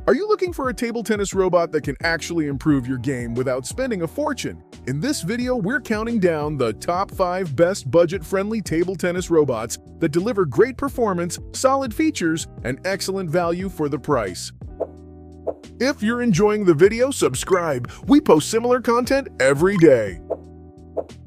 Are you looking for a table tennis robot that can actually improve your game without spending a fortune? In this video, we're counting down the top 5 best budget-friendly table tennis robots that deliver great performance, solid features, and excellent value for the price. If you're enjoying the video, subscribe. We post similar content every day.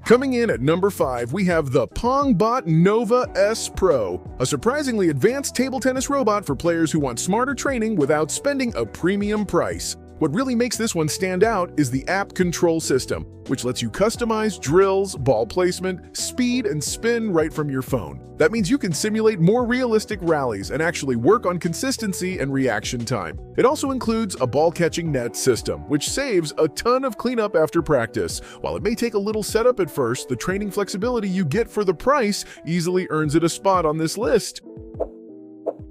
Coming in at number 5, we have the PongBot Nova S Pro, a surprisingly advanced table tennis robot for players who want smarter training without spending a premium price. What really makes this one stand out is the app control system, which lets you customize drills, ball placement, speed, and spin right from your phone. That means you can simulate more realistic rallies and actually work on consistency and reaction time. It also includes a ball-catching net system, which saves a ton of cleanup after practice. While it may take a little setup at first, the training flexibility you get for the price easily earns it a spot on this list.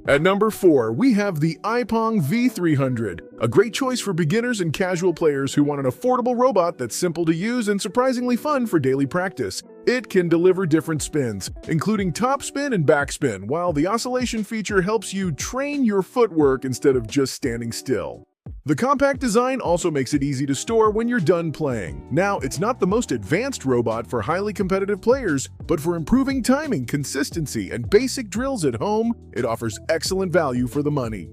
At number 4, we have the iPong V300, a great choice for beginners and casual players who want an affordable robot that's simple to use and surprisingly fun for daily practice. It can deliver different spins, including top spin and backspin, while the oscillation feature helps you train your footwork instead of just standing still. The compact design also makes it easy to store when you're done playing. Now, it's not the most advanced robot for highly competitive players, but for improving timing, consistency, and basic drills at home, it offers excellent value for the money.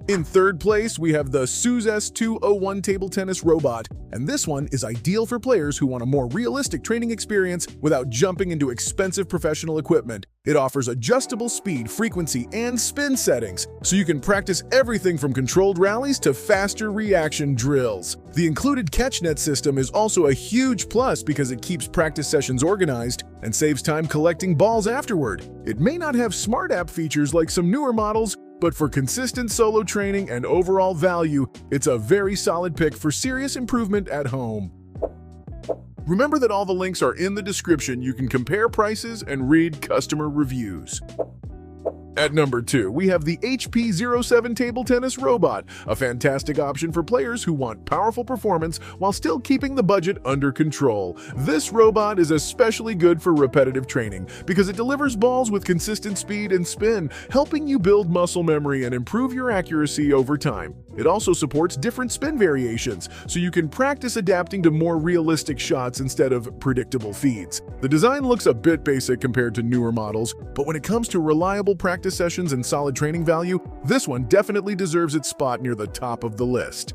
In third place, we have the Suze S201 table tennis robot, and this one is ideal for players who want a more realistic training experience without jumping into expensive professional equipment. It offers adjustable speed, frequency, and spin settings, so you can practice everything from controlled rallies to faster reaction drills. The included catch net system is also a huge plus because it keeps practice sessions organized and saves time collecting balls afterward. It may not have smart app features like some newer models, but for consistent solo training and overall value, it's a very solid pick for serious improvement at home. Remember that all the links are in the description. You can compare prices and read customer reviews. At number 2, we have the HP07 table tennis robot, a fantastic option for players who want powerful performance while still keeping the budget under control. This robot is especially good for repetitive training because it delivers balls with consistent speed and spin, helping you build muscle memory and improve your accuracy over time. It also supports different spin variations, so you can practice adapting to more realistic shots instead of predictable feeds. The design looks a bit basic compared to newer models, but when it comes to reliable practice sessions and solid training value, this one definitely deserves its spot near the top of the list.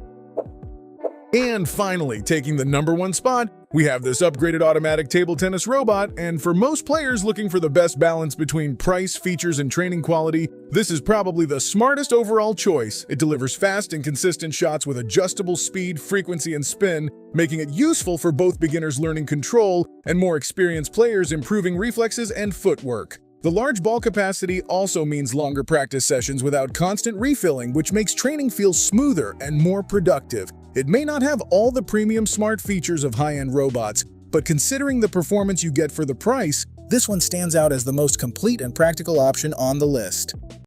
And finally, taking the number 1 spot, we have this upgraded automatic table tennis robot, and for most players looking for the best balance between price, features, and training quality, this is probably the smartest overall choice. It delivers fast and consistent shots with adjustable speed, frequency, and spin, making it useful for both beginners learning control and more experienced players improving reflexes and footwork. The large ball capacity also means longer practice sessions without constant refilling, which makes training feel smoother and more productive. It may not have all the premium smart features of high-end robots, but considering the performance you get for the price, this one stands out as the most complete and practical option on the list.